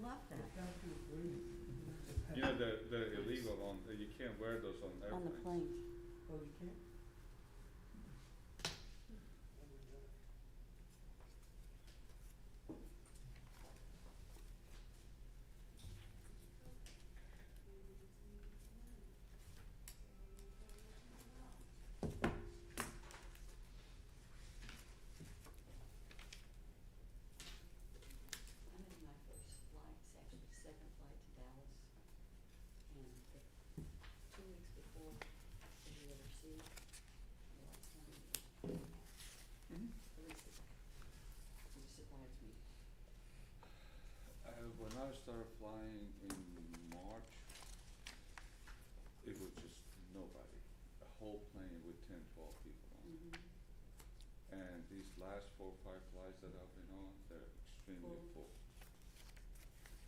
love that. You know, they're illegal on, you can't wear those on airplanes. On the plane. Oh, you can't? I made my first flight, it's actually the second flight to Dallas. And 2 weeks before, did you ever see the last time? At least it surprised me. When I started flying in March, it was just nobody. A whole plane with 10, 12 people on it. Mm-hmm. And these last 4 or 5 flights that I've been on, they're extremely full.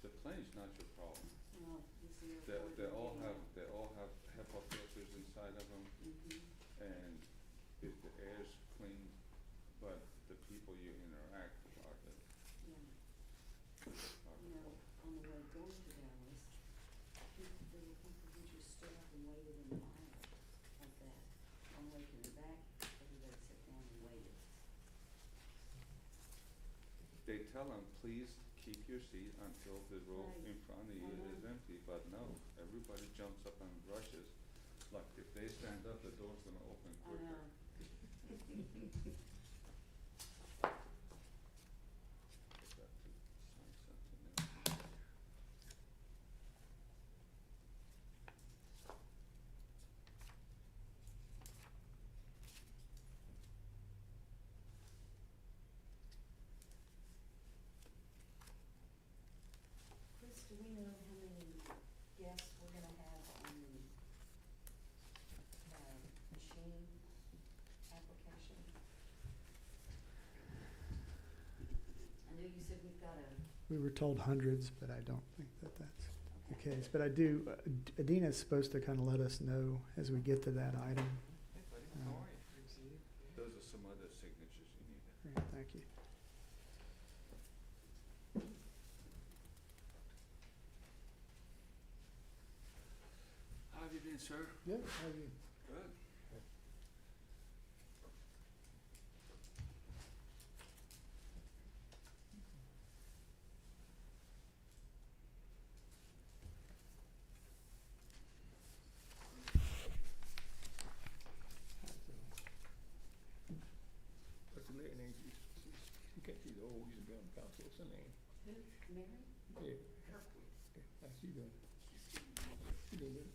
The plane's not your problem. Well, you see They all have HEPA filters inside of them, Mm-hmm. and if the air's clean, but the people you interact with are the Yeah. are You the know, on the way going to Dallas, there were people who just stood up and waited in the aisle like that. On the way coming back, everybody sat down and waited. They tell them, please keep your seat until the row Right. in front of you is empty, but no, everybody jumps up and rushes. Like if they stand up, the door's gonna open I quicker. know. Forgot to sign something there. Chris, do we know how many guests we're gonna have on the, machine application? I know you said we've got a, We were told hundreds, but I don't think that that's the okay. case. But I do, Adina's supposed to kind of let us know as we get to that item. Hey buddy, how are you? Good to see you. Those are some other signatures you need. Great, thank you. How have you been, sir? Yeah, how are you? Good. What's the lady name? She can't see the old, used to be on the council. What's her name? Who, Mary? Yeah. How's she doing? She doing good?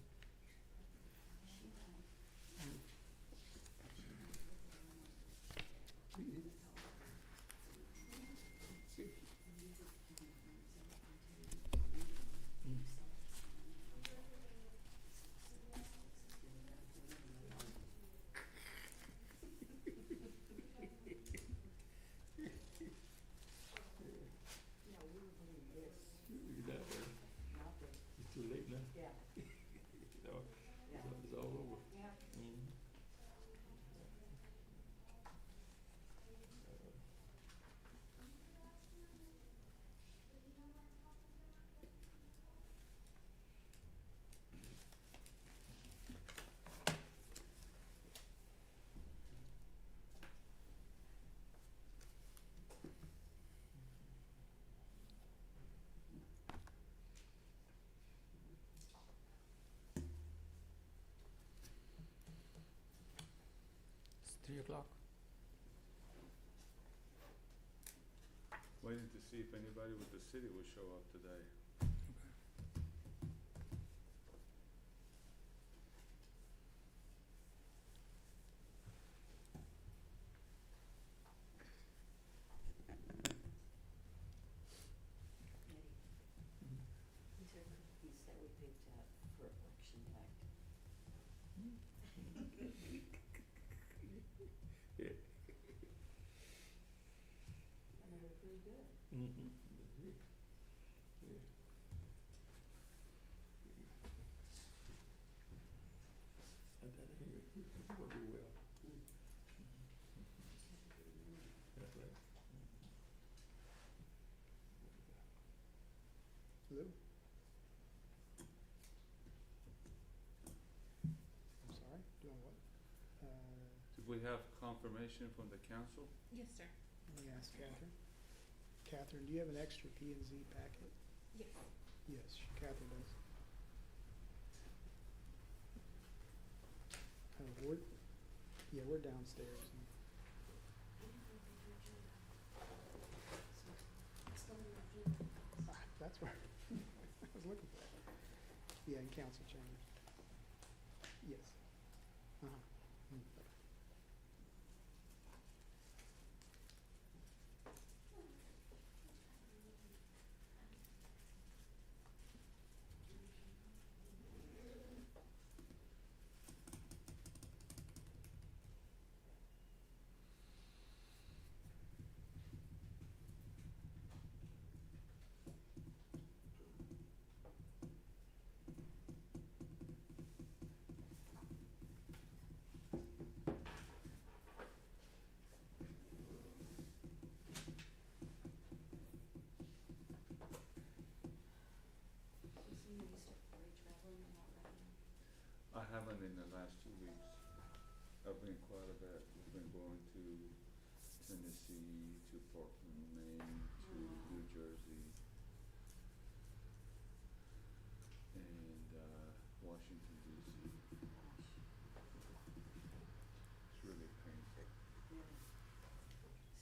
She, Yeah, we were doing this, You got her. not this. It's too late now. Yeah, No, yeah. it's all over. Yeah. Mhm. It's 3 o'clock. Waiting to see if anybody with the city will show up today. These are cookies that we picked up for election night. Yeah. And they were pretty good. Mm-hmm. Yeah. I gotta hear it. It's gonna do well. That's right. Hello? I'm sorry, doing what? Did we have confirmation from the council? Yes, sir. Let me ask Catherine. Catherine, do you have an extra P and Z packet? Yes. Yes, Catherine does. Yeah, we're downstairs. That's where, I was looking for that. Yeah, in council chambers. Yes. Uh-huh. Mm. I haven't in the last 2 weeks. I've been quite a bit. We've been going to Tennessee, to Portland, Maine, to New Jersey, and Washington DC. It's really painful. Yeah.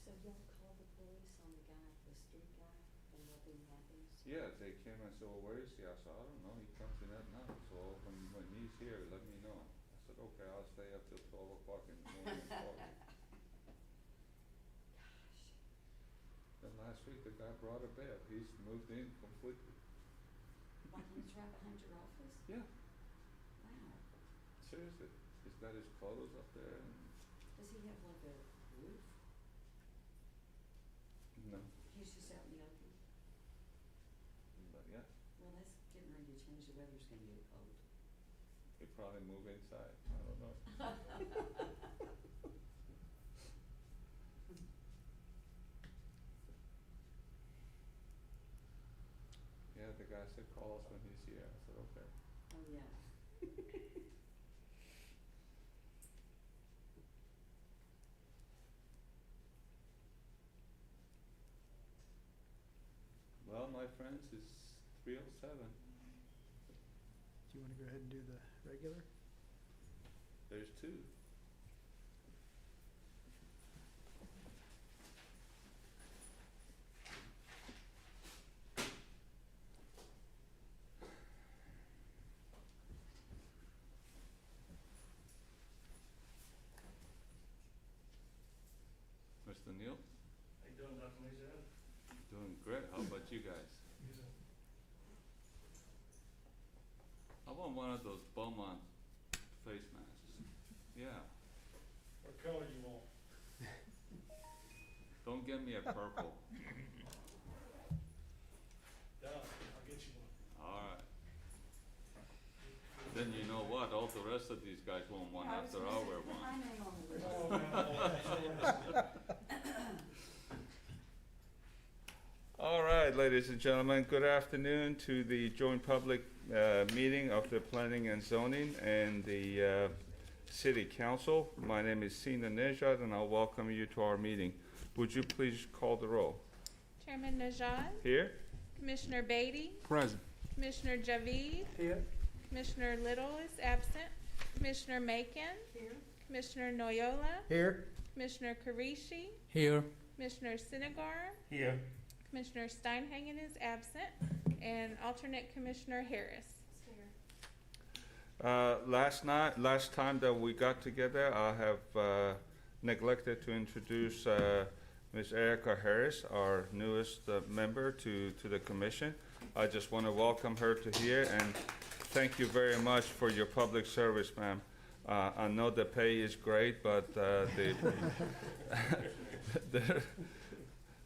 So y'all call the police on the guy, the street guy, and nothing happens? Yeah, they came and said, well, where is he? I said, I don't know, he comes in at night, so when he's here, let me know. I said, okay, I'll stay up till 12 o'clock in the morning and call you. Then last week, the guy brought a bed, he's moved in completely. Like he's right behind your office? Yeah, Wow. seriously, he's got his clothes up there and, Does he have like a roof? no, He's just out in the open? but yeah, Well, that's getting ready to change, the weather's gonna get cold. he probably move inside, I don't know. Yeah, the guy said, call us when he's here, I said, okay. Oh, yeah. Well, my friends, it's 3:07. Do you wanna go ahead and do the regular? There's two. Mr. Neal, How you doing, Dr. Mason? doing great. How about you guys? I want one of those Beaumont face masks. Yeah. What color you want? Don't get me a purple. Done, I'll get you one. All right. Then you know what? All the rest of these guys want one I was after gonna I say, wear put one. my name on the list. Oh, man, All right, ladies and gentlemen, good afternoon to the joint public meeting of the Planning and Zoning and the City Council. My name is Sina Nejad, and I'll welcome you to our meeting. Would you please call the roll? Chairman Najad, Here? Commissioner Beatty, Present. Commissioner Javid, Here. Commissioner Little is absent, Commissioner Macon, Here? Commissioner Noyola, Here. Commissioner Karishi, Here. Commissioner Sinigar, Here. Commissioner Steinhagen is absent, and alternate Commissioner Harris. Last time that we got together, I have neglected to introduce Ms. Erica Harris, our newest member to the commission. I just want to welcome her to here and thank you very much for your public service, ma'am. I know the pay is great, but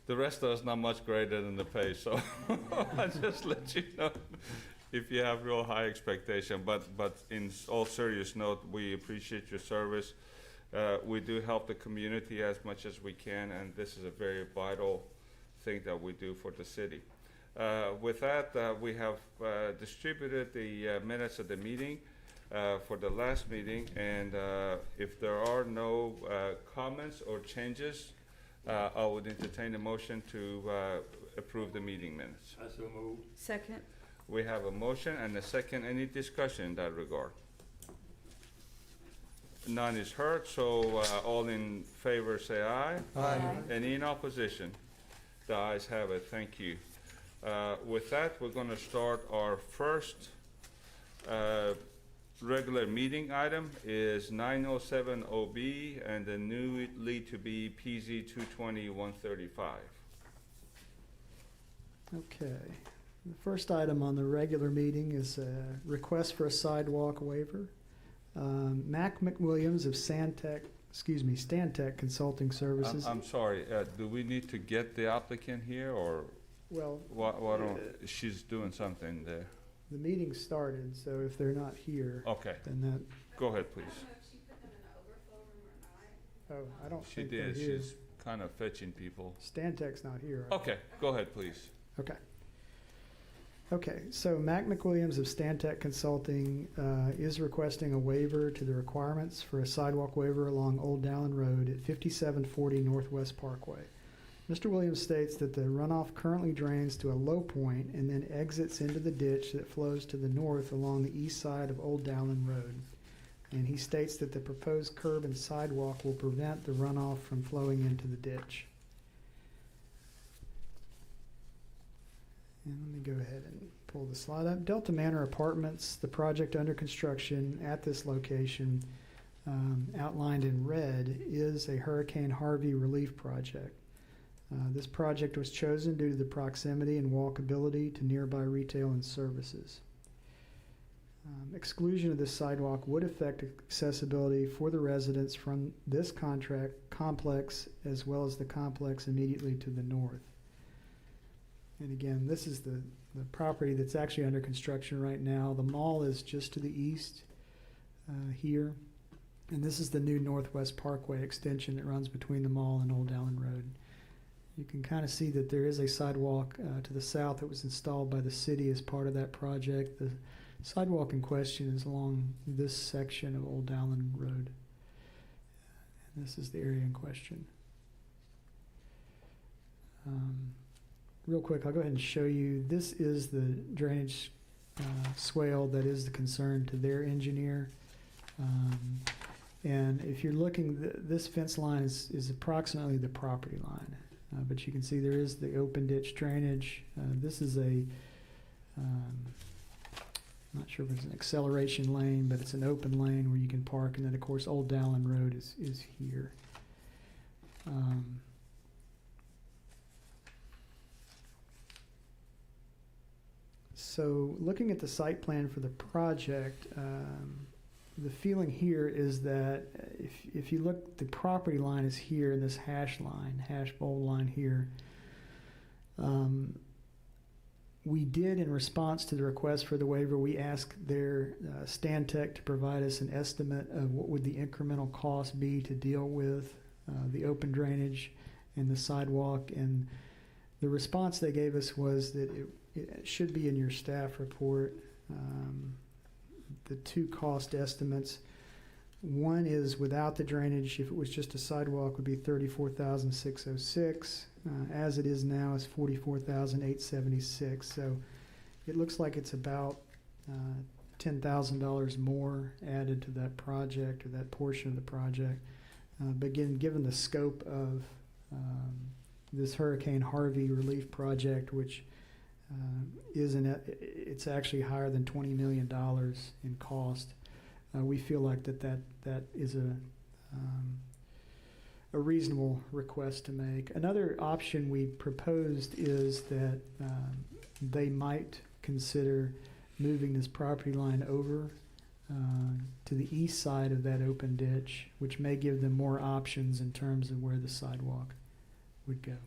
the rest of us not much greater than the pay, so I just let you know if you have real high expectation. But in all serious note, we appreciate your service. We do help the community as much as we can, and this is a very vital thing that we do for the city. With that, we have distributed the minutes of the meeting for the last meeting, and if there are no comments or changes, I would entertain a motion to approve the meeting minutes. I so move. Second. We have a motion and a second. Any discussion in that regard? None is heard, so all in favor say aye. Aye. Any in opposition? The ayes have it. Thank you. With that, we're going to start our first regular meeting item is 907 OB and the newly to be PZ 220-135. Okay. The first item on the regular meeting is a request for a sidewalk waiver. Mac McWilliams of Stantec Consulting Services. I'm sorry, do we need to get the applicant here, or Well, why don't, she's doing something there? the meeting started, so if they're not here, Okay, then that, go ahead, please. oh, I don't She think they're did, here. she's kind of fetching people. Stantec's not here. I Okay, go ahead, please. Okay. Okay, so Mac McWilliams of Stantec Consulting is requesting a waiver to the requirements for a sidewalk waiver along Old Dowling Road at 5740 Northwest Parkway. Mr. Williams states that the runoff currently drains to a low point and then exits into the ditch that flows to the north along the east side of Old Dowling Road. And he states that the proposed curb and sidewalk will prevent the runoff from flowing into the ditch. And let me go ahead and pull the slide up. Delta Manor Apartments, the project under construction at this location, outlined in red, is a Hurricane Harvey relief project. This project was chosen due to the proximity and walkability to nearby retail and services. Exclusion of this sidewalk would affect accessibility for the residents from this complex as well as the complex immediately to the north. And again, this is the property that's actually under construction right now. The mall is just to the east here. And this is the new Northwest Parkway extension that runs between the mall and Old Dowling Road. You can kind of see that there is a sidewalk to the south that was installed by the city as part of that project. The sidewalk in question is along this section of Old Dowling Road. And this is the area in question. Real quick, I'll go ahead and show you. This is the drainage swale that is the concern to their engineer. And if you're looking, this fence line is approximately the property line. But you can see there is the open ditch drainage. This is a, I'm not sure if it's an acceleration lane, but it's an open lane where you can park. And then, of course, Old Dowling Road is here. So looking at the site plan for the project, the feeling here is that if you look, the property line is here in this hash bold line here. We did, in response to the request for the waiver, we asked their Stantec to provide us an estimate of what would the incremental cost be to deal with the open drainage and the sidewalk. And the response they gave us was that it should be in your staff report. The two cost estimates. One is without the drainage, if it was just a sidewalk, would be $34,606. As it is now, is $44,876. So it looks like it's about $10,000 more added to that project or that portion of the project. But again, given the scope of this Hurricane Harvey relief project, which it's actually higher than $20 million in cost. We feel like that is a reasonable request to make. Another option we proposed is that they might consider moving this property line over to the east side of that open ditch, which may give them more options in terms of where the sidewalk would go.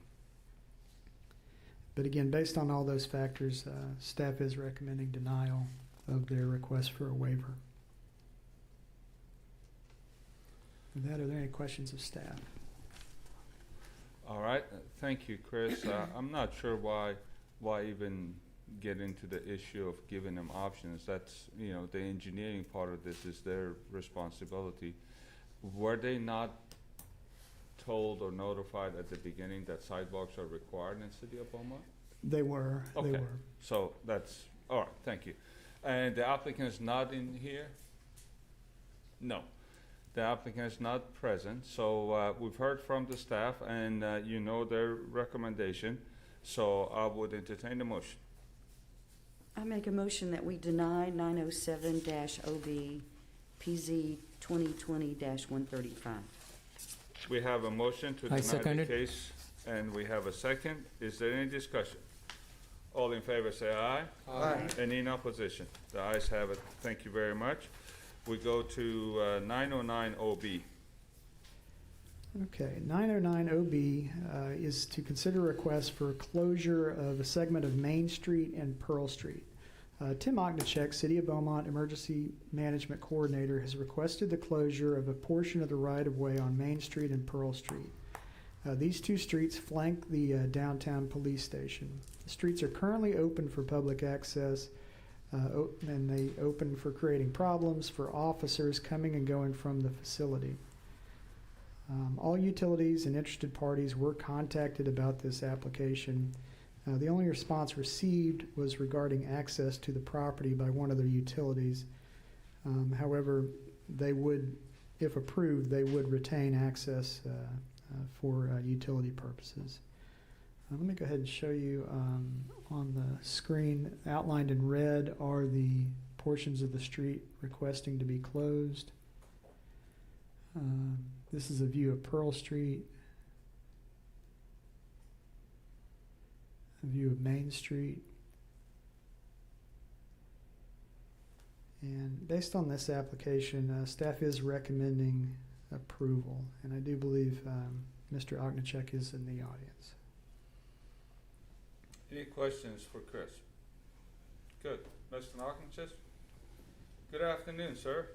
But again, based on all those factors, staff is recommending denial of their request for a waiver. With that, are there any questions of staff? All right, thank you, Chris. I'm not sure why why even get into the issue of giving them options? That's, you know, the engineering part of this is their responsibility. Were they not told or notified at the beginning that sidewalks are required in the city of Beaumont? They were. Okay. They were. So that's, all right, thank you. And the applicant is not in here? No. The applicant is not present, so we've heard from the staff and you know their recommendation, so I would entertain the motion. I make a motion that we deny 907-OB PZ 2020-135. We have a motion to I deny second the it. case, and we have a second. Is there any discussion? All in favor say aye. Aye. Any in opposition? The ayes have it. Thank you very much. We go to 909 OB. Okay, 909 OB is to consider a request for closure of a segment of Main Street and Pearl Street. Tim Oknichek, City of Beaumont Emergency Management Coordinator, has requested the closure of a portion of the right-of-way on Main Street and Pearl Street. These two streets flank the downtown police station. The streets are currently open for public access, and they open for creating problems for officers coming and going from the facility. All utilities and interested parties were contacted about this application. The only response received was regarding access to the property by one of the utilities. However, they would, if approved, they would retain access for utility purposes. Let me go ahead and show you on the screen. Outlined in red are the portions of the street requesting to be closed. This is a view of Pearl Street, a view of Main Street. And based on this application, staff is recommending approval, and I do believe Mr. Oknichek is in the audience. Any questions for Chris? Good. Mr. Hawkins? Good afternoon, sir.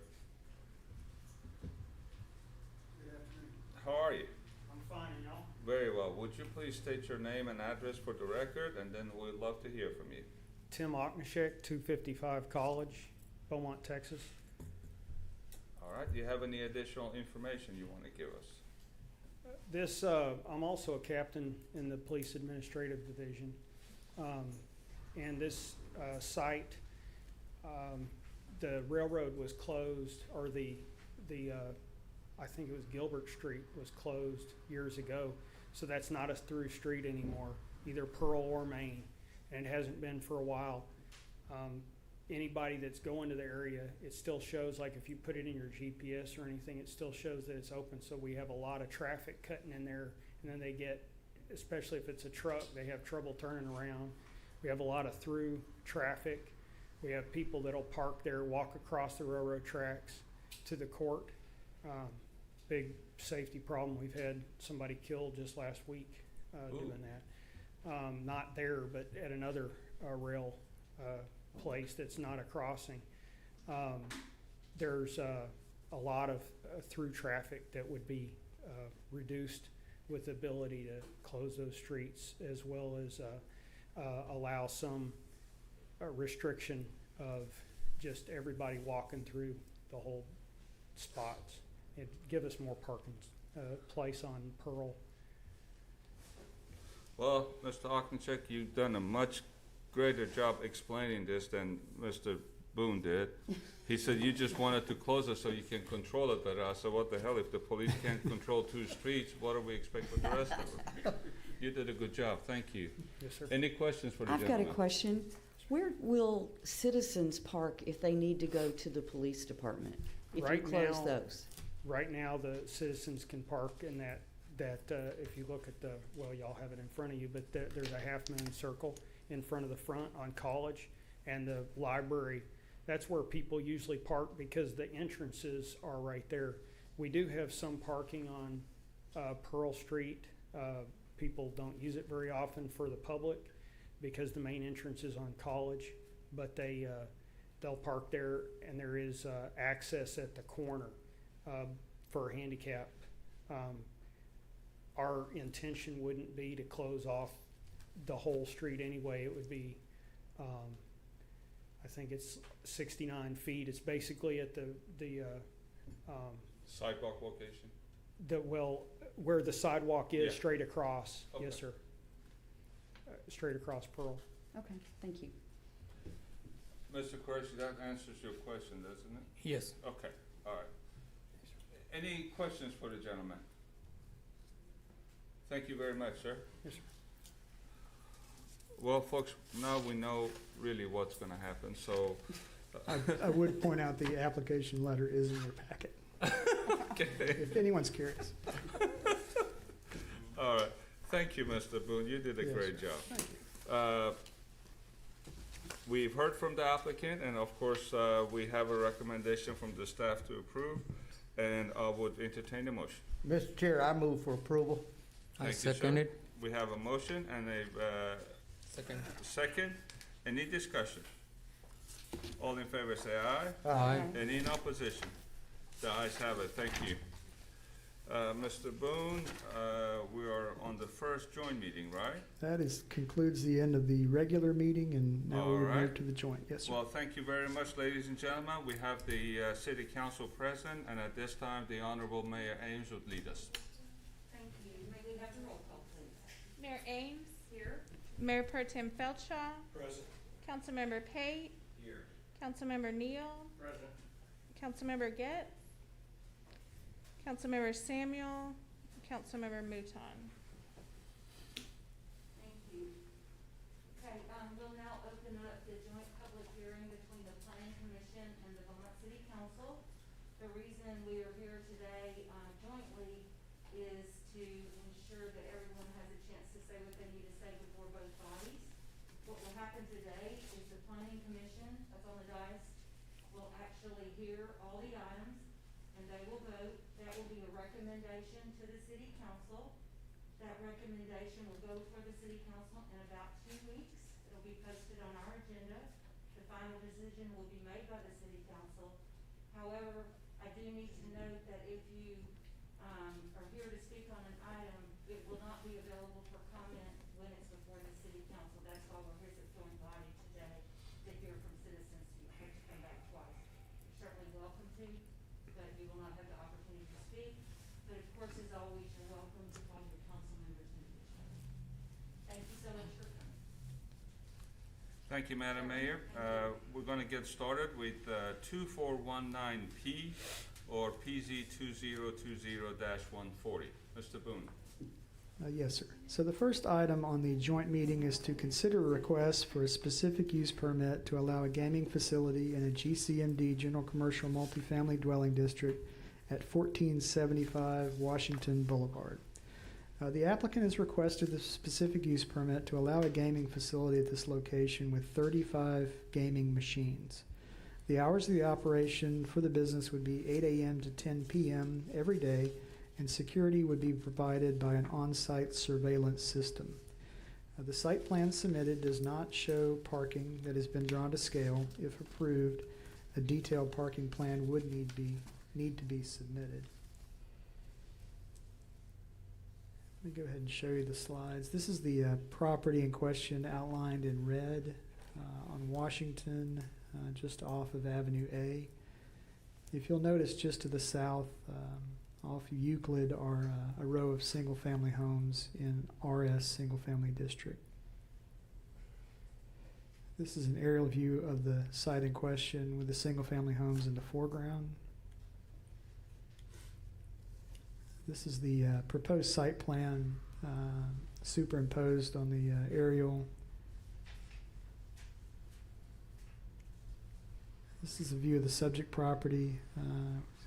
Good afternoon. How are you? I'm fine, and y'all? Very well. Would you please state your name and address for the record, and then we'd love to hear from you. Tim Oknichek, 255 College, Beaumont, Texas. All right. Do you have any additional information you want to give us? This, I'm also a captain in the Police Administrative Division. And this site, the railroad was closed, or I think it was Gilbert Street was closed years ago. So that's not a through street anymore, either Pearl or Main, and it hasn't been for a while. Anybody that's going to the area, it still shows, like if you put it in your GPS or anything, it still shows that it's open. So we have a lot of traffic cutting in there, and then they get, especially if it's a truck, they have trouble turning around. We have a lot of through traffic. We have people that'll park there, walk across the railroad tracks to the court. Big safety problem. We've had somebody killed just last week doing that. Not there, but at another rail place that's not a crossing. There's a lot of through traffic that would be reduced with the ability to close those streets, as well as allow some restriction of just everybody walking through the whole spots. It'd give us more parking place on Pearl. Well, Mr. Oknichek, you've done a much greater job explaining this than Mr. Boone did. He said you just wanted to close it so you can control it better. I said, what the hell, if the police can't control two streets, what do we expect for the rest of them? You did a good job, thank you. Yes, sir. Any questions for the I've gentleman? got a question. Where will citizens park if they need to go to the police department? If you Right close now- those? Right now, the citizens can park in that if you look at well, y'all have it in front of you, but there's a half-moon circle in front of the front on College and the library. That's where people usually park because the entrances are right there. We do have some parking on Pearl Street. People don't use it very often for the public because the main entrance is on College, but they'll park there, and there is access at the corner for handicap. Our intention wouldn't be to close off the whole street anyway. It would be, I think it's 69 feet. It's basically at Sidewalk location? well, where the sidewalk is, Yeah. straight across. Okay. Yes, sir. Straight across Pearl. Okay, thank you. Mr. Qureshi, that answers your question, doesn't it? Yes. Okay, all right. Any questions for the gentleman? Thank you very much, sir. Yes, sir. Well, folks, now we know really what's gonna happen, so. I would point out the application letter is in your packet, Okay, if anyone's curious. all right. Thank you, Mr. Boone, you did a Yes, great sir. job. Thank you. We've heard from the applicant, and of course, we have a recommendation from the staff to approve, and I would entertain a motion. Mr. Chair, I move for approval. I Thank you, second sir. it. We have a motion and a Second. second. Any discussion? All in favor say aye. Aye. Any in opposition? The ayes have it, thank you. Mr. Boone, we are on the first joint meeting, right? That concludes the end of the regular meeting, and now we All right. move to the joint. Yes, sir. Well, thank you very much, ladies and gentlemen. We have the city council present, and at this time, the Honorable Mayor Ames would lead us. Thank you. May we have the roll call, please? Mayor Ames, Here. Mayor Pro Tem Feldshaw, Present. Councilmember Pate, Here. Councilmember Neal, Present. Councilmember Getz, Councilmember Samuel, Councilmember Mouton. Thank you. Okay, we'll now open up the joint public hearing between the Planning Commission and the Beaumont City Council. The reason we are here today, jointly is to ensure that everyone has a chance to say what they need to say before both bodies. What will happen today is the Planning Commission, that's on the dais, will actually hear all the items, and they will vote. That will be a recommendation to the city council. That recommendation will go for the city council in about 2 weeks. It'll be posted on our agenda. The final decision will be made by the city council. However, I do need to note that if you, are here to speak on an item, it will not be available for comment when it's before the city council. That's why we're here as a joint body today, to hear from citizens. You have to come back twice. You're certainly welcome to, but you will not have the opportunity to speak. But of course, as always, you're welcome to call your council members in the show. Thank you so much for coming. Thank you, Madam Mayor. We're gonna get started with 2419P or PZ 2020-140. Mr. Boone. Yes, sir. So the first item on the joint meeting is to consider a request for a specific use permit to allow a gaming facility in a GCMD General Commercial Multifamily Dwelling District at 1475 Washington Boulevard. The applicant has requested the specific use permit to allow a gaming facility at this location with 35 gaming machines. The hours of the operation for the business would be 8 a.m. to 10 p.m. every day, and security would be provided by an on-site surveillance system. The site plan submitted does not show parking that has been drawn to scale. If approved, a detailed parking plan would need to be submitted. Let me go ahead and show you the slides. This is the property in question outlined in red on Washington, just off of Avenue A. If you'll notice, just to the south, off Euclid, are a row of single-family homes in RS Single-Family District. This is an aerial view of the site in question with the single-family homes in the foreground. This is the proposed site plan superimposed on the aerial. This is a view of the subject property,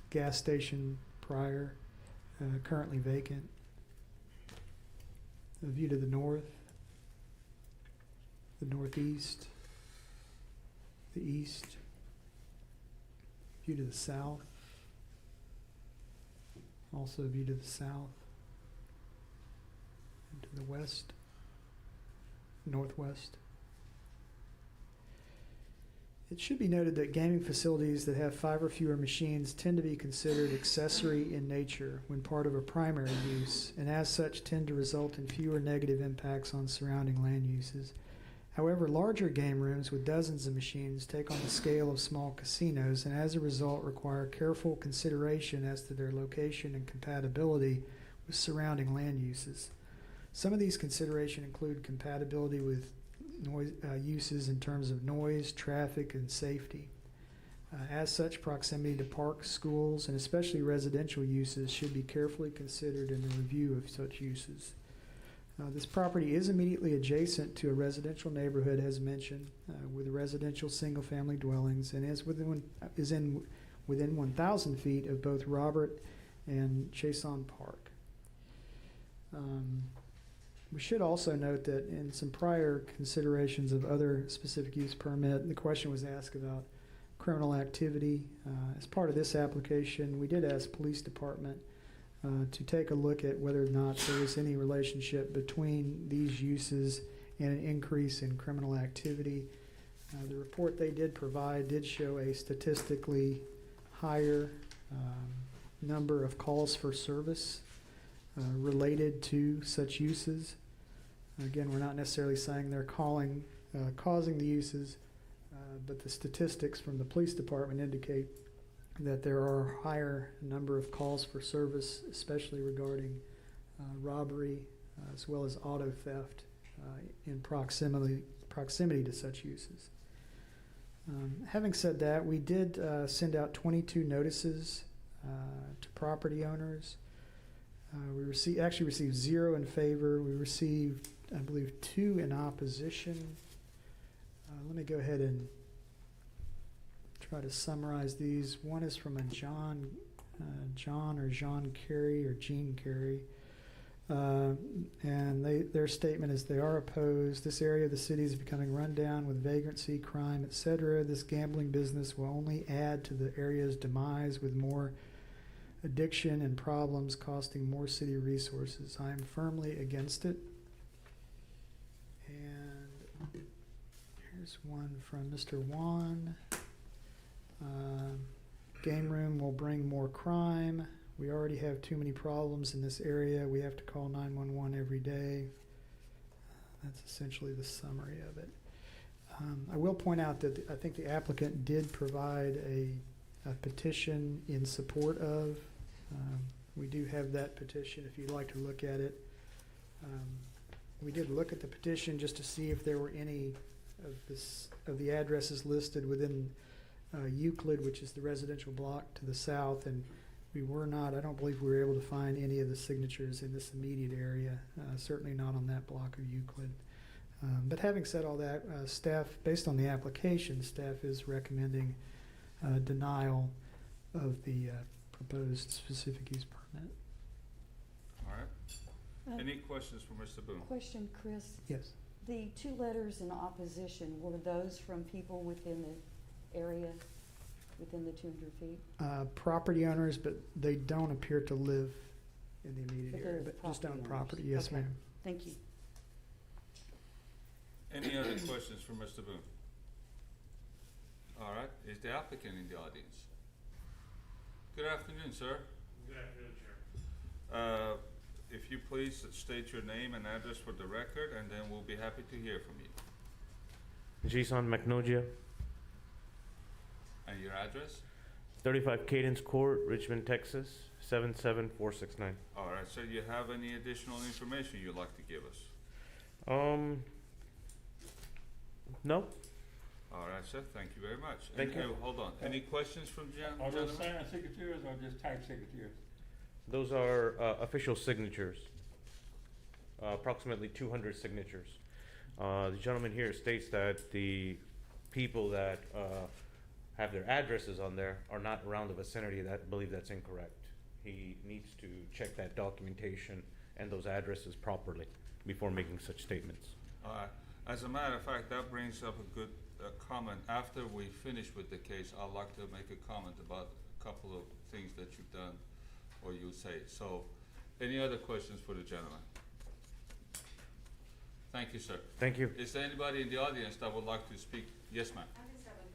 gas station prior, currently vacant. A view to the north, the northeast, the east, view to the south, also a view to the south, and to the west, northwest. It should be noted that gaming facilities that have 5 or fewer machines tend to be considered accessory in nature when part of a primary use, and as such tend to result in fewer negative impacts on surrounding land uses. However, larger game rooms with dozens of machines take on the scale of small casinos and as a result require careful consideration as to their location and compatibility with surrounding land uses. Some of these considerations include compatibility with noise, uses in terms of noise, traffic, and safety. As such, proximity to parks, schools, and especially residential uses should be carefully considered in the review of such uses. This property is immediately adjacent to a residential neighborhood, as mentioned, with residential single-family dwellings, and is within 1,000 feet of both Robert and Chason Park. We should also note that in some prior considerations of other specific use permit, the question was asked about criminal activity. As part of this application, we did ask police department to take a look at whether or not there was any relationship between these uses and an increase in criminal activity. The report they did provide did show a statistically higher number of calls for service related to such uses. Again, we're not necessarily saying they're causing the uses, but the statistics from the police department indicate that there are a higher number of calls for service, especially regarding robbery as well as auto theft in proximity to such uses. Having said that, we did send out 22 notices to property owners. We actually received 0 in favor. We received, I believe, 2 in opposition. Let me go ahead and try to summarize these. One is from a John Carey or Jean Carey. And their statement is they are opposed. This area of the city is becoming run down with vagrancy, crime, etc. This gambling business will only add to the area's demise with more addiction and problems costing more city resources. I am firmly against it. And here's one from Mr. Wan. Game room will bring more crime. We already have too many problems in this area. We have to call 911 every day. That's essentially the summary of it. I will point out that I think the applicant did provide a petition in support of. We do have that petition if you'd like to look at it. We did look at the petition just to see if there were any of the addresses listed within Euclid, which is the residential block to the south, and we were not, I don't believe we were able to find any of the signatures in this immediate area, certainly not on that block of Euclid. But having said all that, staff, based on the application, staff is recommending denial of the proposed specific use permit. All right. Any questions for Mr. Boone? Question, Chris. Yes. The 2 letters in opposition, were those from people within the area, within the 200 feet? Property owners, but they don't appear to live in the immediate But area, they're but just own property property. owners. Yes, Okay. ma'am. Thank you. Any other questions for Mr. Boone? All right, is the applicant in the audience? Good afternoon, sir. Good afternoon, Chair. If you please state your name and address for the record, and then we'll be happy to hear from you. Jason Magnogia, And your address? 35 Cadence Court, Richmond, Texas, 77469. All right, so you have any additional information you'd like to give us? No? All right, sir, thank you very much. Thank you. Hold on, any questions from Are those gentlemen? signed signatures or just typed signatures? Those are official signatures. Approximately 200 signatures. The gentleman here states that the people that have their addresses on there are not around the vicinity. I believe that's incorrect. He needs to check that documentation and those addresses properly before making such statements. As a matter of fact, that brings up a good comment. After we finish with the case, I'd like to make a comment about a couple of things that you've done or you say. So, any other questions for the gentleman? Thank you, sir. Thank you. Is there anybody in the audience that would like to speak? Yes, ma'am. I just have a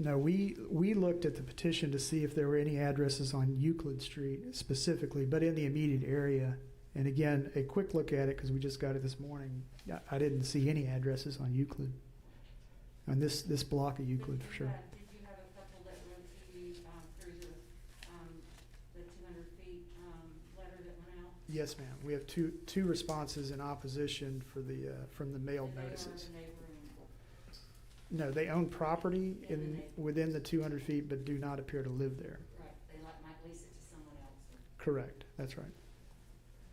No, we looked at the petition to see if there were any addresses on Euclid Street specifically, but in the immediate area. And again, a quick look at it, because we just got it this morning, I didn't see any addresses on Euclid. On this block of Euclid, for sure. Did you have a couple that went to you, through the 200 feet, letter that went out? Yes, ma'am. We have two responses in opposition for the, from the mailed And they are notices. in the neighboring. No, they own property In the neigh- within the 200 feet, but do not appear to live there. Right, they might lease it to someone else. Correct, that's right.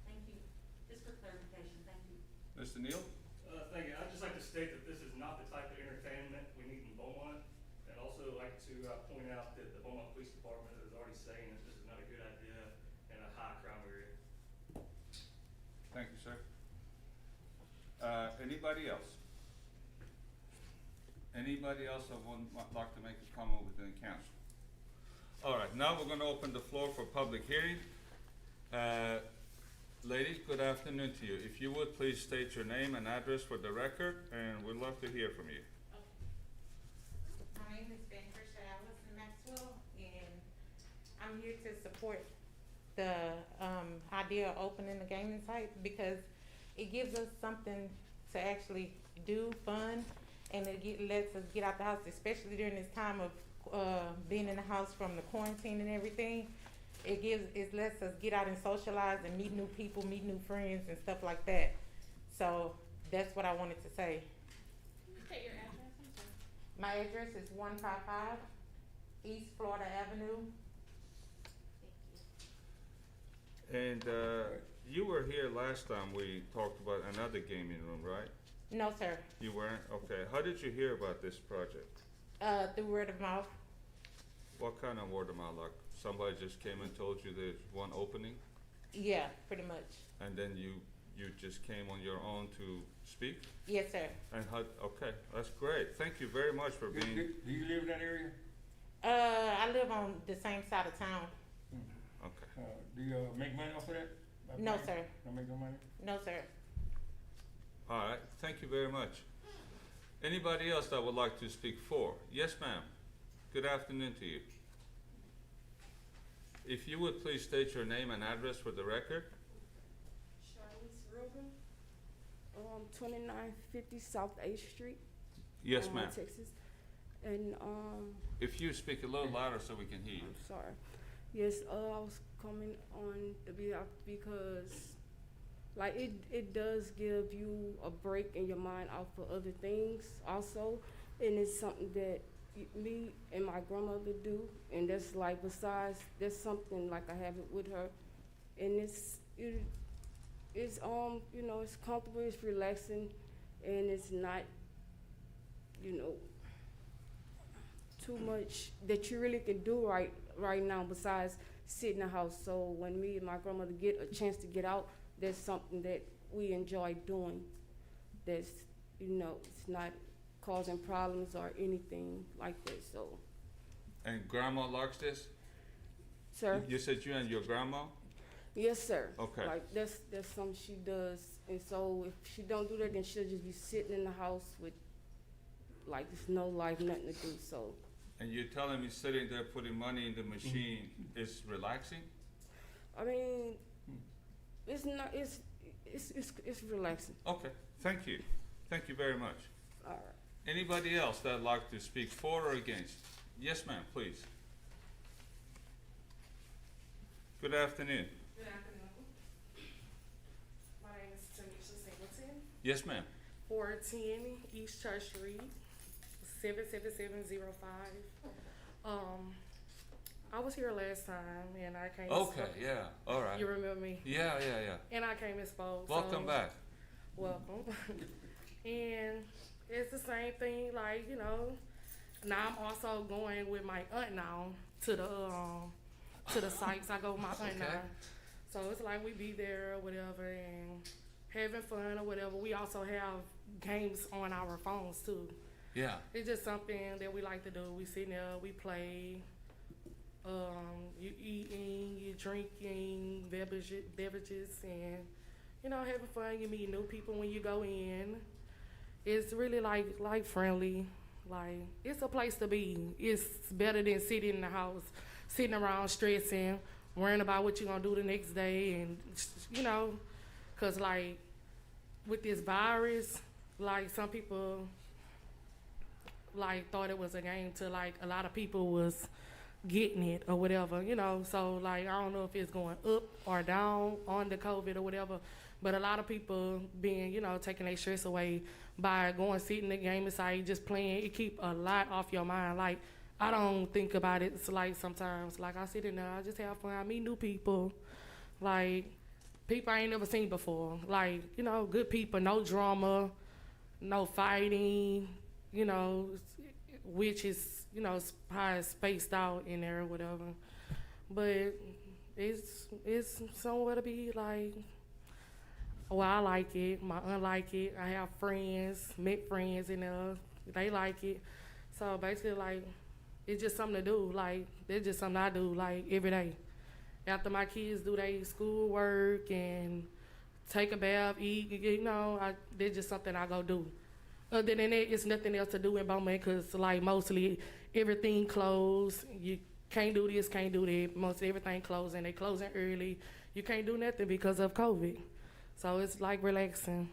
Thank you. Just for clarification, thank you. Mr. Neal? Thank you. I'd just like to state that this is not the type of entertainment we need in Beaumont. And also like to point out that the Beaumont Police Department is already saying that this is not a good idea in a high crime area. Thank you, sir. Anybody else? Anybody else that would like to make a comment within council? All right, now we're gonna open the floor for public hearing. Ladies, good afternoon to you. If you would, please state your name and address for the record, and we'd love to hear from you. My name is Patricia Allison Maxwell, and I'm here to support the idea of opening the gaming site because it gives us something to actually do, fun, and lets us get out the house, especially during this time of being in the house from the quarantine and everything. It lets us get out and socialize and meet new people, meet new friends and stuff like that. So that's what I wanted to say. State your address, I'm sorry. My address is 155 East Florida Avenue. And you were here last time we talked about another gaming room, right? No, sir. You weren't? Okay. How did you hear about this project? Through word of mouth. What kind of word of mouth? Like somebody just came and told you there's one opening, Yeah, pretty much. and then you just came on your own to speak? Yes, sir. And how, okay, that's great. Thank you very much for being, Do you live in that area? I live on the same side of town. okay. Do you make money off of that? By No, playing? sir. Don't make no money? No, sir. All right, thank you very much. Anybody else that would like to speak for? Yes, ma'am. Good afternoon to you. If you would please state your name and address for the record. Charlize Rubin, 2950 South 8th Street. Yes, ma'am. Texas. And, If you speak a little louder so we can hear you. I'm sorry. Yes, I was coming on the behalf because, like, it does give you a break in your mind off of other things also. And it's something that me and my grandmother do. And that's like, besides, that's something like I have it with her. And it's you know, it's comfortable, it's relaxing, and it's not, you know, too much that you really can do right now besides sit in the house. So when me and my grandmother get a chance to get out, that's something that we enjoy doing. That's, you know, it's not causing problems or anything like that, so. And grandma likes this? Sir? You said you and your grandma? Yes, sir. Okay. Like, that's something she does, and so if she don't do that, then she'll just be sitting in the house with, like, there's no life, nothing to do, so. And you're telling me sitting there putting money in the machine is relaxing? I mean, it's not, it's relaxing. Okay, thank you. Thank you very much. All right. Anybody else that'd like to speak for or against? Yes, ma'am, please. Good afternoon. Good afternoon. My name is Tanisha Singleton, Yes, ma'am. 410 East Church Street, 77705. I was here last time and I came. Okay, yeah, all right. You remember me? Yeah. And I came and spoke. Welcome back. Welcome. And it's the same thing, like, you know, now I'm also going with my aunt now to the sites. I go with my aunt Okay. now. So it's like we be there or whatever and having fun or whatever. We also have games on our phones too. Yeah. It's just something that we like to do. We sit there, we play, you eating, you drinking beverages and, you know, having fun. You meet new people when you go in. It's really like friendly. Like, it's a place to be. It's better than sitting in the house, sitting around stressing, worrying about what you're gonna do the next day, and you know, cause like with this virus, like some people like thought it was a game to like a lot of people was getting it or whatever, you know. So like I don't know if it's going up or down on the COVID or whatever, but a lot of people being, you know, taking their stress away by going sit in the gaming site, just playing. It keep a lot off your mind. Like I don't think about it. It's like sometimes like I sit in there, I just have fun, I meet new people, like people I ain't never seen before. Like, you know, good people, no drama, no fighting, you know, which is, you know, how it's spaced out in there or whatever. But it's somewhere to be like, well, I like it, my aunt like it, I have friends, met friends in there, they like it. So basically like, it's just something to do, like, it's just something I do, like, every day. After my kids do their schoolwork and take a bath, eat, you know, it's just something I go do. Other than that, it's nothing else to do in Beaumont because, like, mostly everything closed. You can't do this, can't do that. Most everything closed, and they closing early. You can't do nothing because of COVID. So it's like relaxing.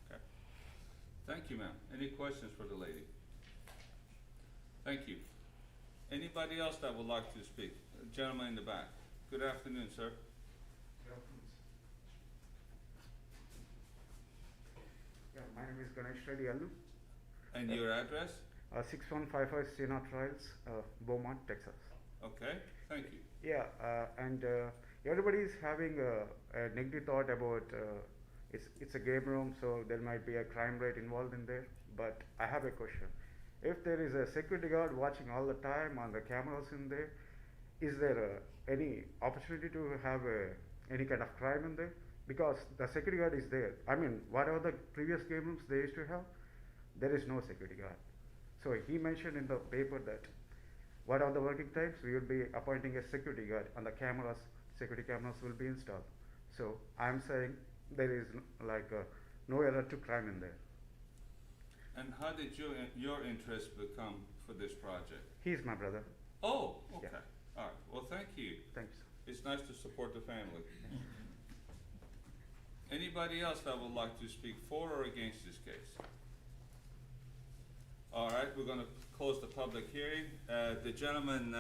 Okay. Thank you, ma'am. Any questions for the lady? Thank you. Anybody else that would like to speak? Gentleman in the back. Good afternoon, sir. Yeah, my name is Ganesh Reddy Allu. And your address? 6155 Sena Trails, Beaumont, Texas. Okay, thank you. Yeah, and everybody is having a negative thought about it's a game room, so there might be a crime rate involved in there. But I have a question. If there is a security guard watching all the time on the cameras in there, is there any opportunity to have any kind of crime in there? Because the security guard is there. I mean, whatever the previous game rooms they used to have, there is no security guard. So he mentioned in the paper that what are the working times, we will be appointing a security guard and the cameras, security cameras will be installed. So I'm saying there is no alert to crime in there. And how did your interest become for this project? He's my brother. Oh, okay. Yeah. All right. Well, thank you. Thanks. It's nice to support the family. Anybody else that would like to speak for or against this case? All right, we're going to close the public hearing. The gentleman,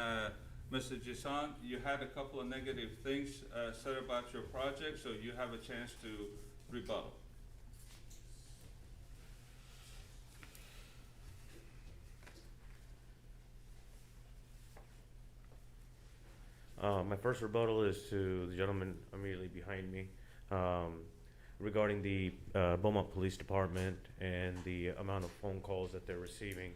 Mr. Jisan, you had a couple of negative things said about your project, so you have a chance to rebuttal. My first rebuttal is to the gentleman immediately behind me regarding the Beaumont Police Department and the amount of phone calls that they're receiving.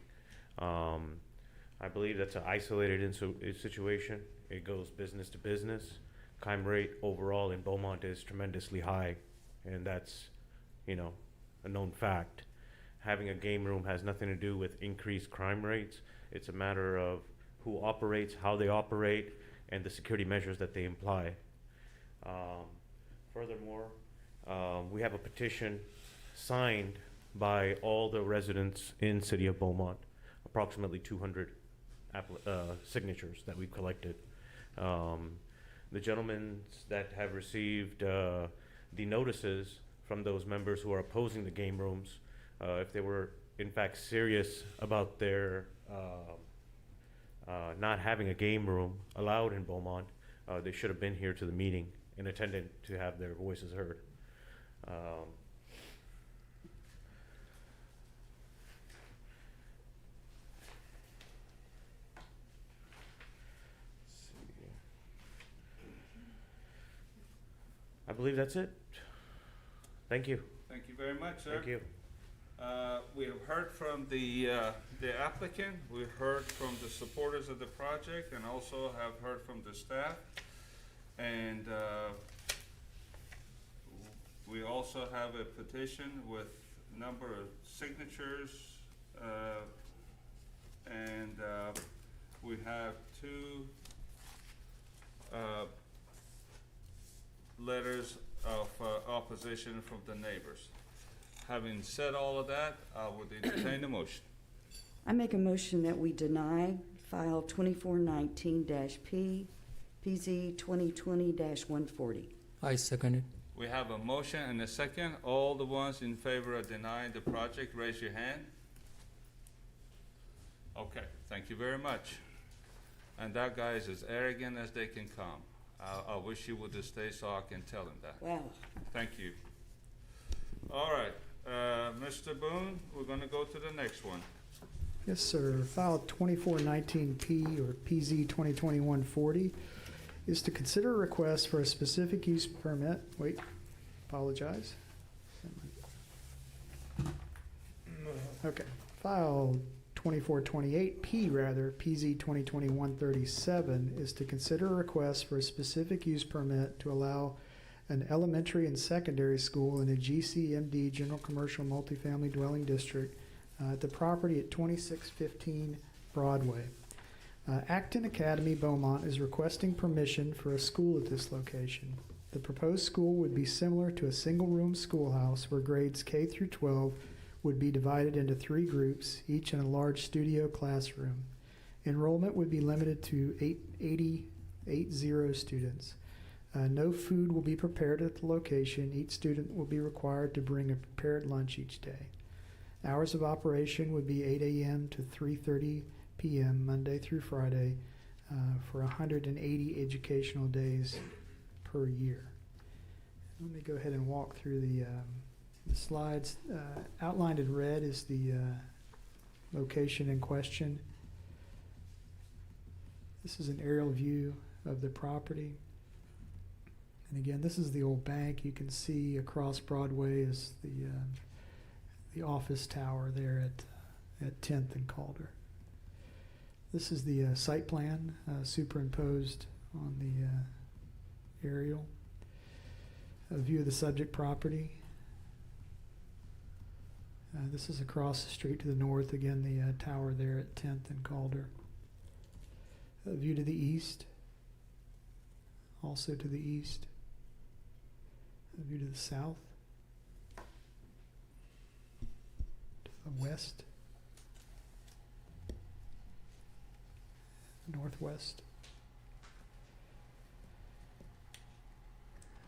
I believe that's an isolated situation. It goes business to business. Crime rate overall in Beaumont is tremendously high, and that's, you know, a known fact. Having a game room has nothing to do with increased crime rates. It's a matter of who operates, how they operate, and the security measures that they imply. Furthermore, we have a petition signed by all the residents in City of Beaumont, approximately 200 signatures that we've collected. The gentlemen that have received the notices from those members who are opposing the game rooms, if they were in fact serious about their not having a game room allowed in Beaumont, they should have been here to the meeting and attended to have their voices heard. I believe that's it. Thank you. Thank you very much, sir. Thank you. We have heard from the applicant, we've heard from the supporters of the project, and also have heard from the staff. And we also have a petition with a number of signatures, and we have two letters of opposition from the neighbors. Having said all of that, I would entertain a motion. I make a motion that we deny file 2419-P, PZ 2020-140. I second it. We have a motion and a second. All the ones in favor of denying the project, raise your hand. Okay, thank you very much. And that guy is as arrogant as they can come. I wish he would have stayed so I can tell him that. Wow. Thank you. All right, Mr. Boone, we're gonna go to the next one. Yes, sir. File 2419P or PZ 2021-40 is to consider a request for a specific use permit. Wait, apologize. Okay. File 2428P rather, PZ 2021-37 is to consider a request for a specific use permit to allow an elementary and secondary school in a GCMD General Commercial Multifamily Dwelling District at the property at 2615 Broadway. Acton Academy Beaumont is requesting permission for a school at this location. The proposed school would be similar to a single-room schoolhouse where grades K through 12 would be divided into 3 groups, each in a large studio classroom. Enrollment would be limited to 80 students. No food will be prepared at the location. Each student will be required to bring a prepared lunch each day. Hours of operation would be 8 a.m. to 3:30 p.m. Monday through Friday for 180 educational days per year. Let me go ahead and walk through the slides. Outlined in red is the location in question. This is an aerial view of the property. And again, this is the old bank. You can see across Broadway is the office tower there at 10th and Calder. This is the site plan superimposed on the aerial. A view of the subject property. This is across the street to the north. Again, the tower there at 10th and Calder. A view to the east. Also to the east. A view to the south. To the west. Northwest.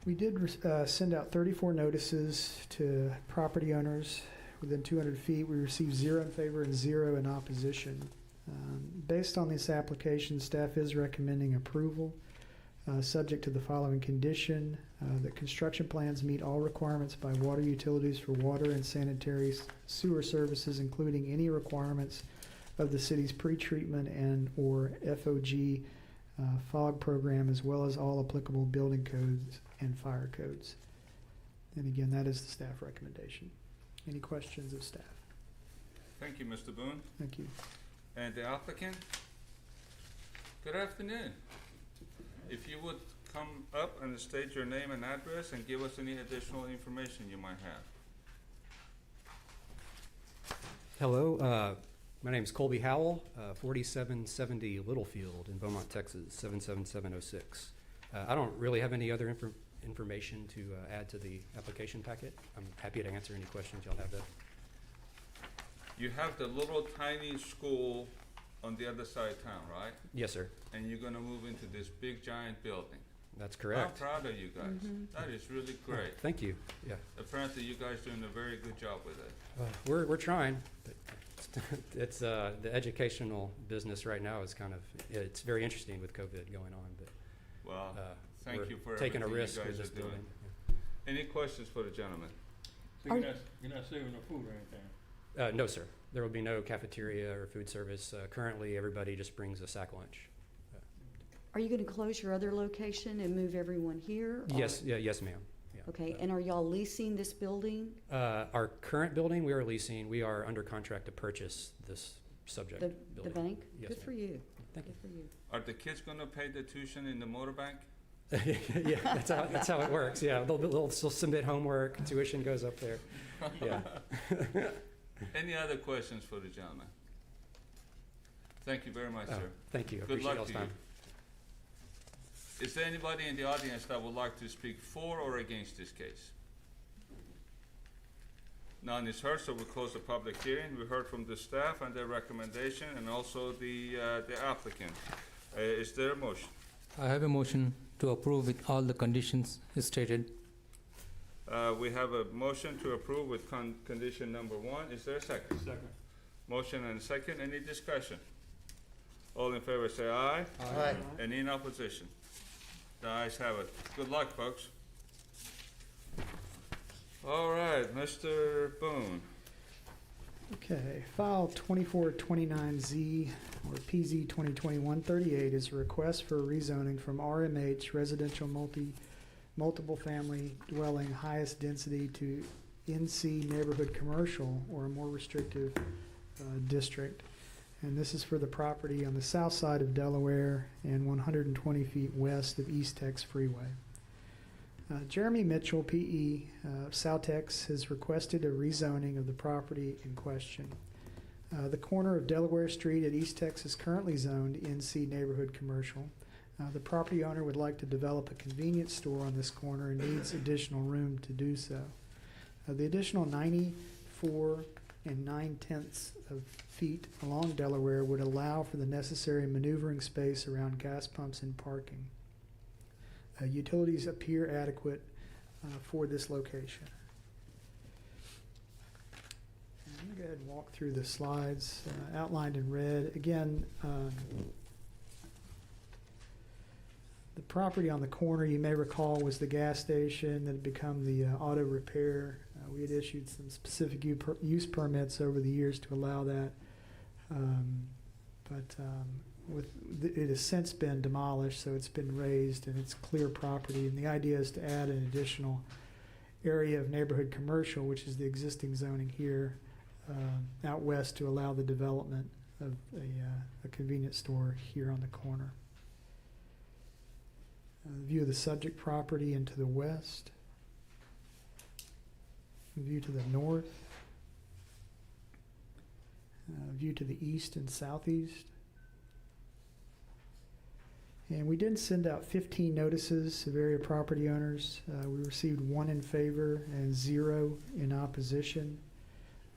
We did send out 34 notices to property owners within 200 feet. We received 0 in favor and 0 in opposition. Based on this application, staff is recommending approval, subject to the following condition: that construction plans meet all requirements by water utilities for water and sanitary sewer services, including any requirements of the city's pretreatment and or FOG FOG program, as well as all applicable building codes and fire codes. And again, that is the staff recommendation. Any questions of staff? Thank you, Mr. Boone. Thank you. And the applicant? Good afternoon. If you would come up and state your name and address and give us any additional information you might have. Hello, my name is Colby Howell, 4770 Littlefield in Beaumont, Texas, 77706. I don't really have any other information to add to the application packet. I'm happy to answer any questions y'all have there. You have the little tiny school on the other side of town, right? Yes, sir. And you're gonna move into this big giant building. That's correct. I'm proud of you guys. That is really great. Thank you. Yeah, Apparently you guys doing a very good job with it. we're trying. It's the educational business right now is kind of, it's very interesting with COVID going on, but Well, thank we're you for taking a everything risk you with guys this are doing. building. Any questions for the gentleman? So you're not serving no food or anything? No, sir. There will be no cafeteria or food service. Currently, everybody just brings a sack lunch. Are you gonna close your other location and move everyone here? or- Yes, yes, ma'am. Yeah. Okay, and are y'all leasing this building? Our current building, we are leasing. We are under contract to purchase this subject The building. bank? Yes, Good ma'am. for you. Thank Good for you. Are the kids gonna pay the tuition in the motor bank? Yeah, that's how it works. Yeah, they'll submit homework, tuition goes up there. Yeah. Any other questions for the gentleman? Thank you very much, sir. Thank you. Good Appreciate luck y'all's to you. time. Is there anybody in the audience that would like to speak for or against this case? None is heard, so we close the public hearing. We heard from the staff and their recommendation and also the applicant. Is there a motion? I have a motion to approve with all the conditions stated. We have a motion to approve with condition number 1. Is there a second? Second. Motion and a second. Any discussion? All in favor say aye. Aye. Any in opposition? The ayes have it. Good luck, folks. All right, Mr. Boone. Okay, file 2429Z or PZ 2021-38 is a request for rezoning from RMH residential multiple family dwelling highest density to NC neighborhood commercial or a more restrictive district. And this is for the property on the south side of Delaware and 120 feet west of East Tex Freeway. Jeremy Mitchell, PE, Soutex, has requested a rezoning of the property in question. The corner of Delaware Street at East Tex is currently zoned NC Neighborhood Commercial. The property owner would like to develop a convenience store on this corner and needs additional room to do so. The additional 94 9/10 of feet along Delaware would allow for the necessary maneuvering space around gas pumps and parking. Utilities appear adequate for this location. I'm going to go ahead and walk through the slides outlined in red. Again, the property on the corner, you may recall, was the gas station that had become the auto repair. We had issued some specific use permits over the years to allow that, it has since been demolished, so it's been raised and it's clear property. And the idea is to add an additional area of neighborhood commercial, which is the existing zoning here, out west to allow the development of a convenience store here on the corner. View of the subject property into the west. View to the north. View to the east and southeast. And we did send out 15 notices of area property owners. We received 1 in favor and 0 in opposition.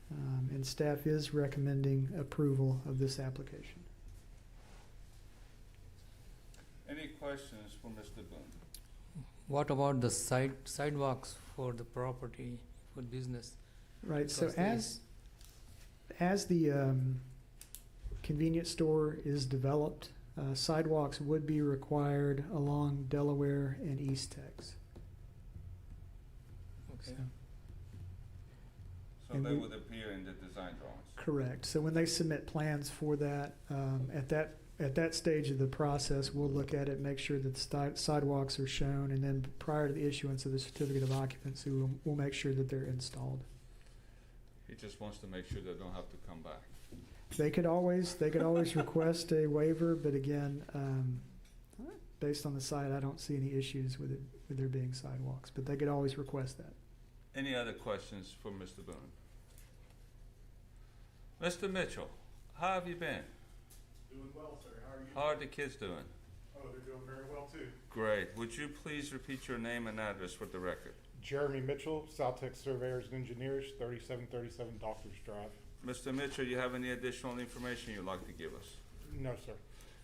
And staff is recommending approval of this application. Any questions for Mr. Boone? What about the sidewalks for the property, for business? Right, so Because as the convenience store is developed, sidewalks would be required along Delaware and East Tex. Okay. So And they we- would appear in the design drawings. Correct. So when they submit plans for that, at that stage of the process, we'll look at it, make sure that the sidewalks are shown, and then prior to the issuance of the certificate of occupancy, we'll make sure that they're installed. He just wants to make sure they don't have to come back. They could always request a waiver, but again, based on the site, I don't see any issues with there being sidewalks, but they could always request that. Any other questions for Mr. Boone? Mr. Mitchell, how have you been? Doing well, sir. How are you? How are the kids doing? Oh, they're doing very well, too. Great. Would you please repeat your name and address for the record? Jeremy Mitchell, South Surveyors and Engineers, 3737 Doctors Drive. Mr. Mitchell, you have any additional information you'd like to give us? No, sir.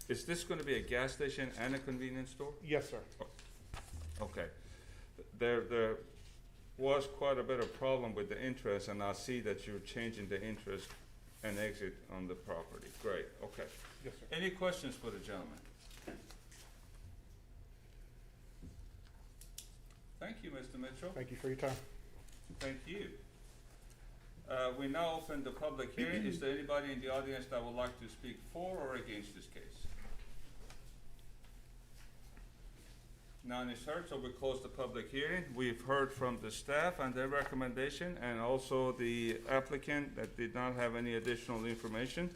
Is this going to be a gas station and a convenience store? Yes, sir. Okay. There was quite a bit of problem with the interest, and I see that you're changing the interest and exit on the property. Great, okay. Yes, sir. Any questions for the gentleman? Thank you, Mr. Mitchell. Thank you for your time. Thank you. We now open the public hearing. Is there anybody in the audience that would like to speak for or against this case? None is heard, so we close the public hearing. We've heard from the staff and their recommendation, and also the applicant that did not have any additional information.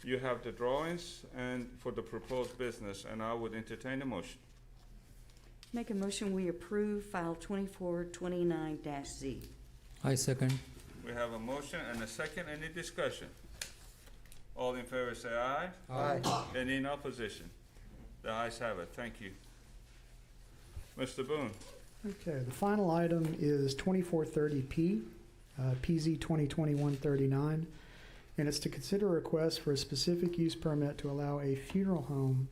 You have the drawings and for the proposed business, and I would entertain a motion. Make a motion, we approve file 2429-Z. I second. We have a motion and a second. Any discussion? All in favor say aye. Aye. Any in opposition? The ayes have it. Thank you. Mr. Boone. Okay, the final item is 2430P, PZ 2020-139, and it's to consider a request for a specific use permit to allow a funeral home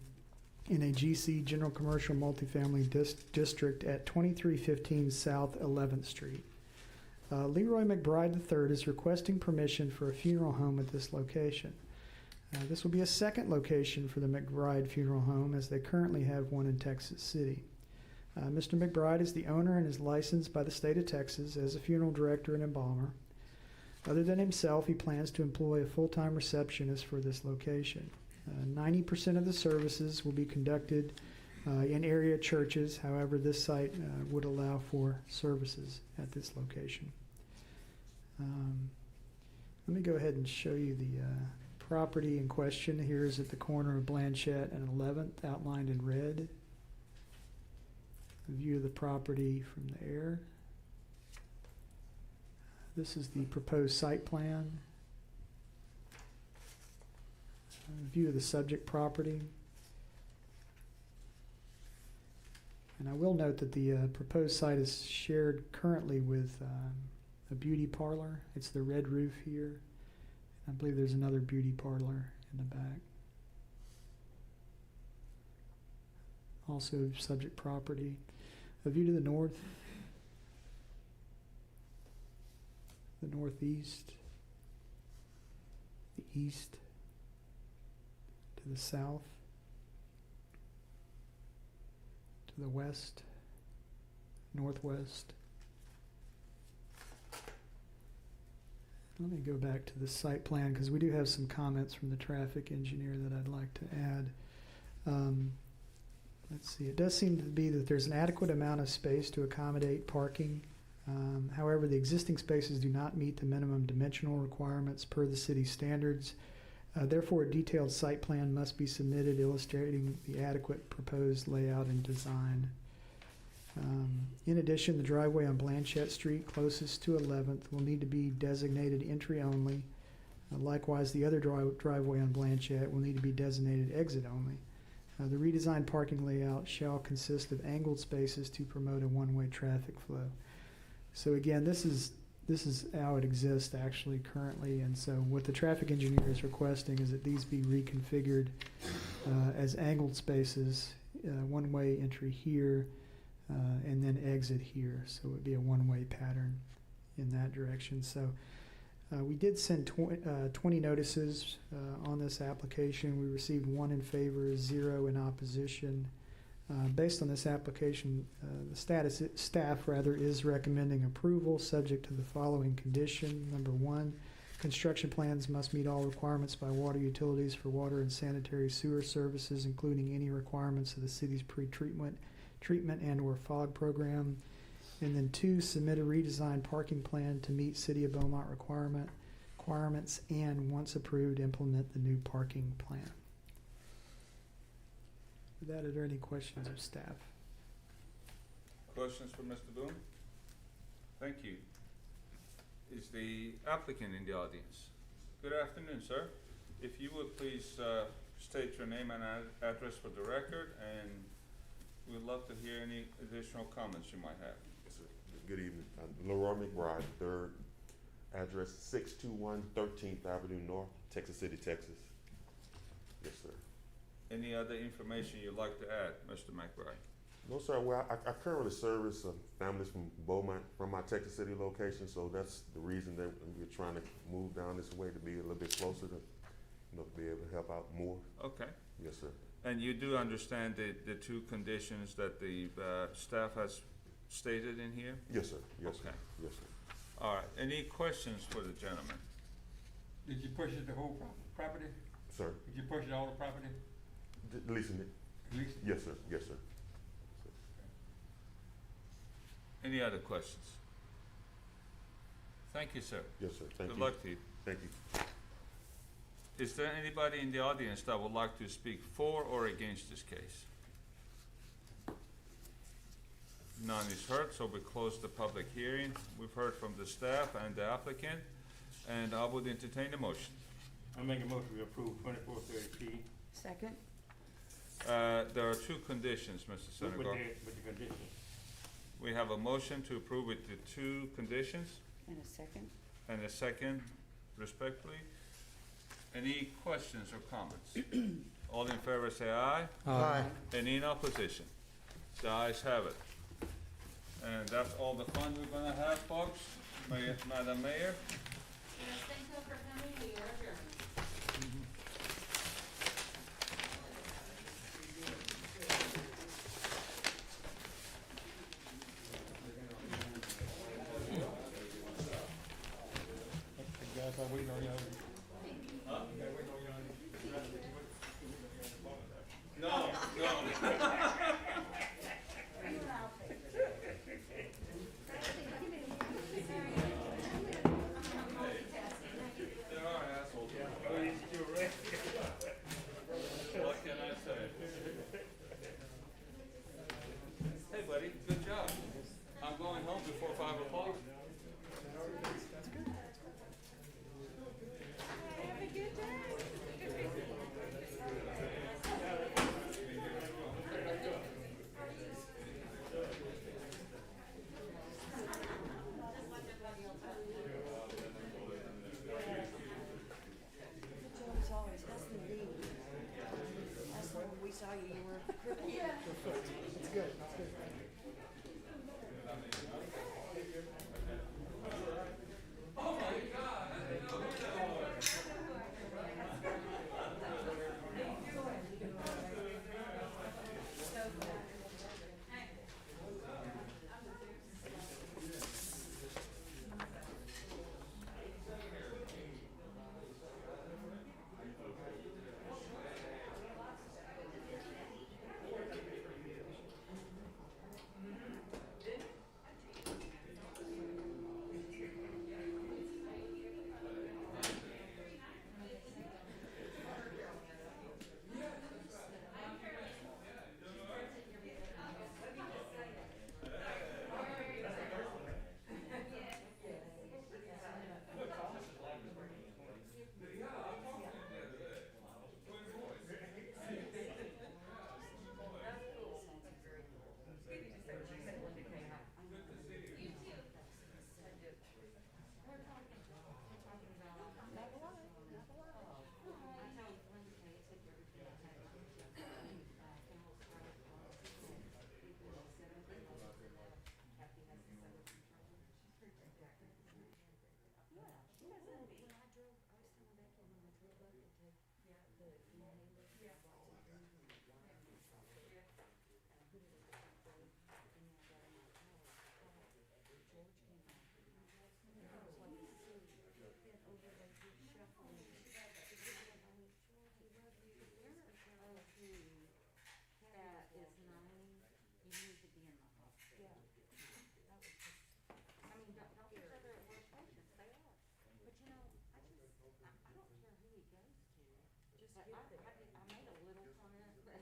in a GC General Commercial Multifamily District at 2315 South 11th Street. Leroy McBride III is requesting permission for a funeral home at this location. This will be a second location for the McBride Funeral Home, as they currently have one in Texas City. Mr. McBride is the owner and is licensed by the state of Texas as a funeral director and embalmer. Other than himself, he plans to employ a full-time receptionist for this location. 90% of the services will be conducted in area churches. However, this site would allow for services at this location. Let me go ahead and show you the property in question. Here is at the corner of Blanchette and 11th, outlined in red. A view of the property from the air. This is the proposed site plan. A view of the subject property. And I will note that the proposed site is shared currently with a beauty parlor. It's the red roof here. I believe there's another beauty parlor in the back. Also subject property. A view to the north, the northeast, the east, to the south, to the west, northwest. Let me go back to the site plan because we do have some comments from the traffic engineer that I'd like to add. Let's see, it does seem to be that there's an adequate amount of space to accommodate parking. However, the existing spaces do not meet the minimum dimensional requirements per the city standards. Therefore, a detailed site plan must be submitted illustrating the adequate proposed layout and design. In addition, the driveway on Blanchette Street closest to 11th will need to be designated entry only. Likewise, the other driveway on Blanchette will need to be designated exit only. The redesigned parking layout shall consist of angled spaces to promote a one-way traffic flow. So again, this is how it exists actually currently, and so what the traffic engineer is requesting is that these be reconfigured as angled spaces, one-way entry here, and then exit here. So it would be a one-way pattern in that direction. So we did send 20 notices on this application. We received 1 in favor, 0 in opposition. Based on this application, the staff is recommending approval subject to the following condition. Number 1, construction plans must meet all requirements by water utilities for water and sanitary sewer services, including any requirements of the city's treatment and or FOG program. And then 2, submit a redesigned parking plan to meet City of Beaumont requirements, and once approved, implement the new parking plan. With that, are there any questions of staff? Questions for Mr. Boone? Thank you. Is the applicant in the audience? Good afternoon, sir. If you would please state your name and address for the record, and we'd love to hear any additional comments you might have. Yes, sir. Good evening. I'm Leroy McBride, 3rd, address 621 13th Avenue North, Texas City, Texas. Yes, sir. Any other information you'd like to add, Mr. McBride? No, sir. Well, I currently service families from Beaumont from my Texas City location, so that's the reason that we're trying to move down this way, to be a little bit closer to, be able to help out more. Okay. Yes, sir. And you do understand the 2 conditions that the staff has stated in here? Yes, sir. Yes, okay. sir. Yes, sir. All right. Any questions for the gentleman? Did you purchase the whole property? Sir? Did you purchase all the property? Leasing it. Leasing? Yes, sir. Yes, sir. Any other questions? Thank you, sir. Yes, sir. Thank you. Good luck to you. Thank you. Is there anybody in the audience that would like to speak for or against this case? None is heard, so we close the public hearing. We've heard from the staff and the applicant, and I would entertain a motion. I make a motion to approve 2430P. Second? There are 2 conditions, Mr. Senegal. With the conditions. We have a motion to approve with the 2 conditions. And a second? And a second, respectfully. Any questions or comments? All in favor say aye. Aye. Any in opposition? The ayes have it. And that's all the fun we're gonna have, folks. Madam Mayor? Yes, thank you for coming, we are adjourned. Guys, I'm waiting on you. No, no. There are assholes. What can I say? Hey, buddy, good job. I'm going home before 5 o'clock. Have a good day. As always, that's the D. That's when we saw you, you were crippled. That's good, that's good. I made a little comment, but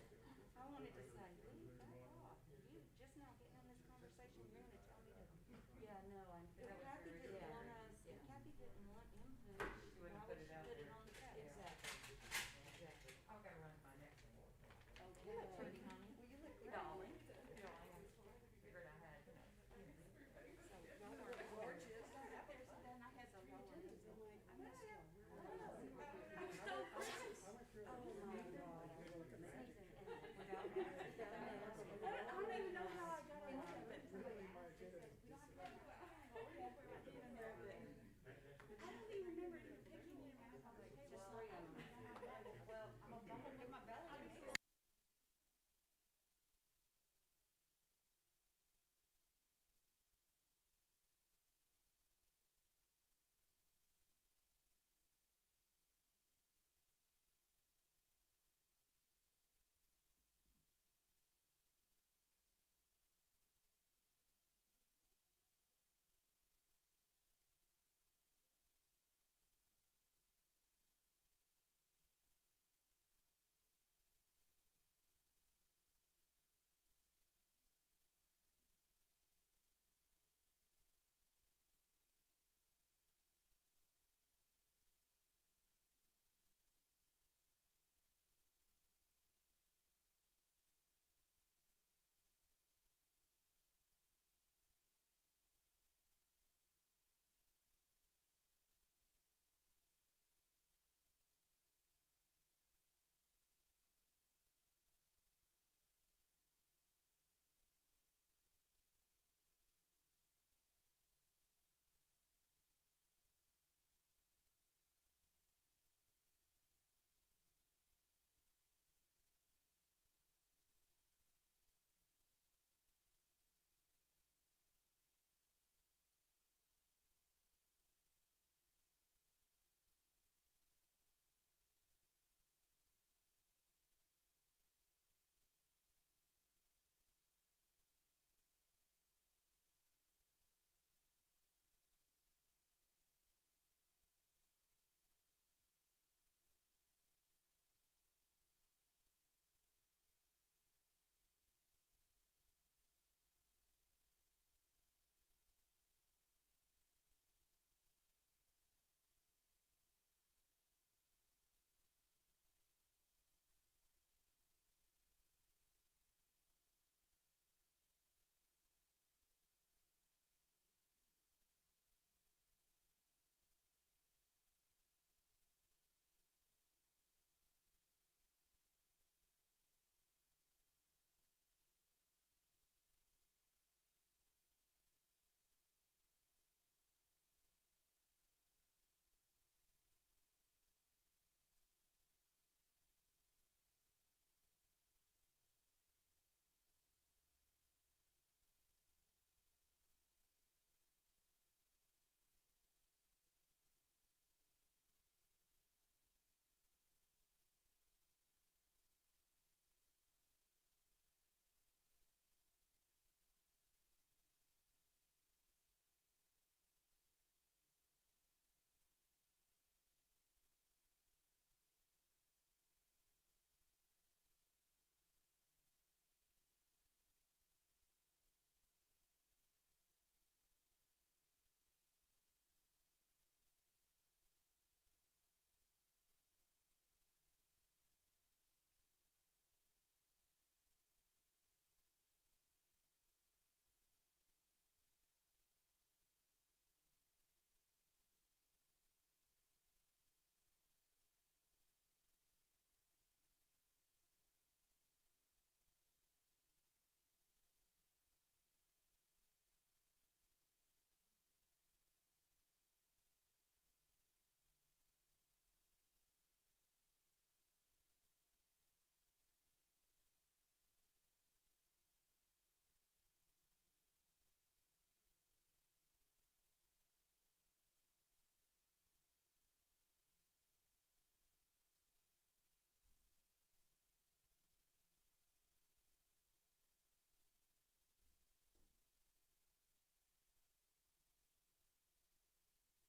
I wanted to say, Lee, back off. You just now getting in this conversation, you're gonna